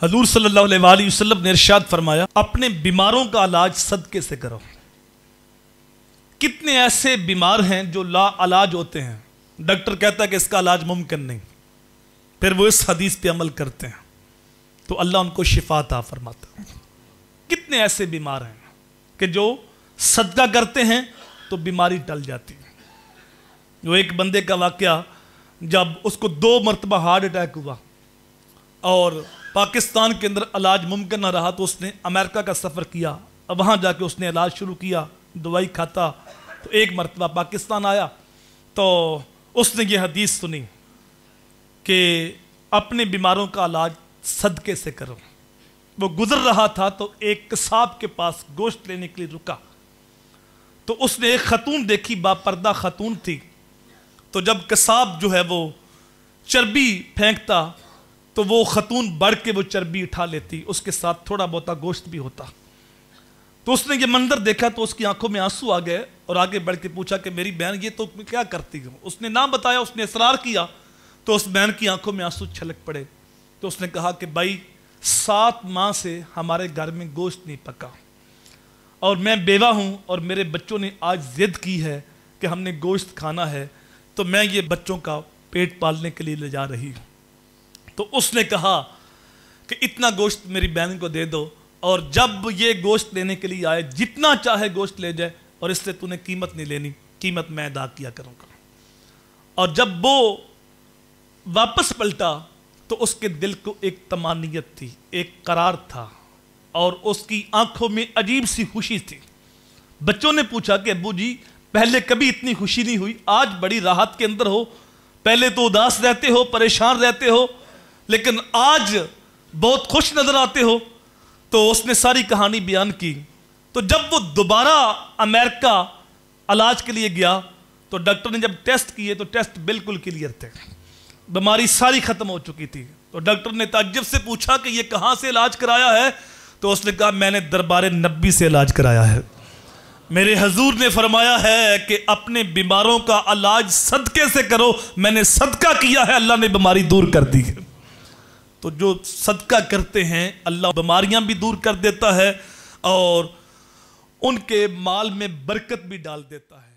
حضور صلی اللہ علیہ وآلہ وسلم نے ارشاد فرمایا اپنے بیماروں کا علاج صدقے سے کرو۔ کتنے ایسے بیمار ہیں جو لا علاج ہوتے ہیں، ڈاکٹر کہتا ہے کہ اس کا علاج ممکن نہیں، پھر وہ اس حدیث پہ عمل کرتے ہیں تو اللہ ان کو شفا عطا فرماتا ہے۔ کتنے ایسے بیمار ہیں کہ جو صدقہ کرتے ہیں تو بیماری ٹل جاتی ہے۔ جو ایک بندے کا واقعہ، جب اس کو 2 مرتبہ ہارٹ اٹیک ہوا اور پاکستان کے اندر علاج ممکن نہ رہا تو اس نے امریکہ کا سفر کیا، اب وہاں جا کے اس نے علاج شروع کیا، دوائی کھاتا، تو ایک مرتبہ پاکستان آیا تو اس نے یہ حدیث سنی کہ اپنے بیماروں کا علاج صدقے سے کرو۔ وہ گزر رہا تھا تو ایک قصاب کے پاس گوشت لینے کے لیے رکا، تو اس نے ایک خاتون دیکھی، باپردہ خاتون تھی، تو جب قصاب جو ہے وہ چربی پھینکتا تو وہ خاتون بڑھ کے وہ چربی اٹھا لیتی، اس کے ساتھ تھوڑا بہتا گوشت بھی ہوتا۔ تو اس نے یہ منظر دیکھا تو اس کی آنکھوں میں آنسو آ گئے اور آگے بڑھ کے پوچھا کہ میری بہن یہ تو کیا کرتی ہو؟ اس نے نام بتایا، اس نے اصرار کیا تو اس بہن کی آنکھوں میں آنسو چھلک پڑے۔ تو اس نے کہا کہ بھائی 7 ماہ سے ہمارے گھر میں گوشت نہیں پکا اور میں بیوہ ہوں اور میرے بچوں نے آج ضد کی ہے کہ ہم نے گوشت کھانا ہے، تو میں یہ بچوں کا پیٹ پالنے کے لیے لے جا رہی ہوں۔ تو اس نے کہا کہ اتنا گوشت میری بہن کو دے دو، اور جب یہ گوشت لینے کے لیے آئے جتنا چاہے گوشت لے جائے، اور اس سے تو نے قیمت نہیں لینی، قیمت میں ادا کیا کروں گا۔ اور جب وہ واپس پلٹا تو اس کے دل کو ایک طمانینت تھی، ایک قرار تھا، اور اس کی آنکھوں میں عجیب سی خوشی تھی۔ بچوں نے پوچھا کہ ابو جی پہلے کبھی اتنی خوشی نہیں ہوئی، آج بڑی راحت کے اندر ہو، پہلے تو اداس رہتے ہو، پریشان رہتے ہو، لیکن آج بہت خوش نظر آتے ہو۔ تو اس نے ساری کہانی بیان کی۔ تو جب وہ دوبارہ امریکہ علاج کے لیے گیا تو ڈاکٹر نے جب ٹیسٹ کیے تو ٹیسٹ بالکل کلیئر تھے، بیماری ساری ختم ہو چکی تھی۔ تو ڈاکٹر نے تعجب سے پوچھا کہ یہ کہاں سے علاج کرایا ہے؟ تو اس نے کہا میں نے دربار نبی سے علاج کرایا ہے، میرے حضور نے فرمایا ہے کہ اپنے بیماروں کا علاج صدقے سے کرو، میں نے صدقہ کیا ہے، اللہ نے بیماری دور کر دی ہے۔ تو جو صدقہ کرتے ہیں اللہ بیماریاں بھی دور کر دیتا ہے اور ان کے مال میں برکت بھی ڈال دیتا ہے۔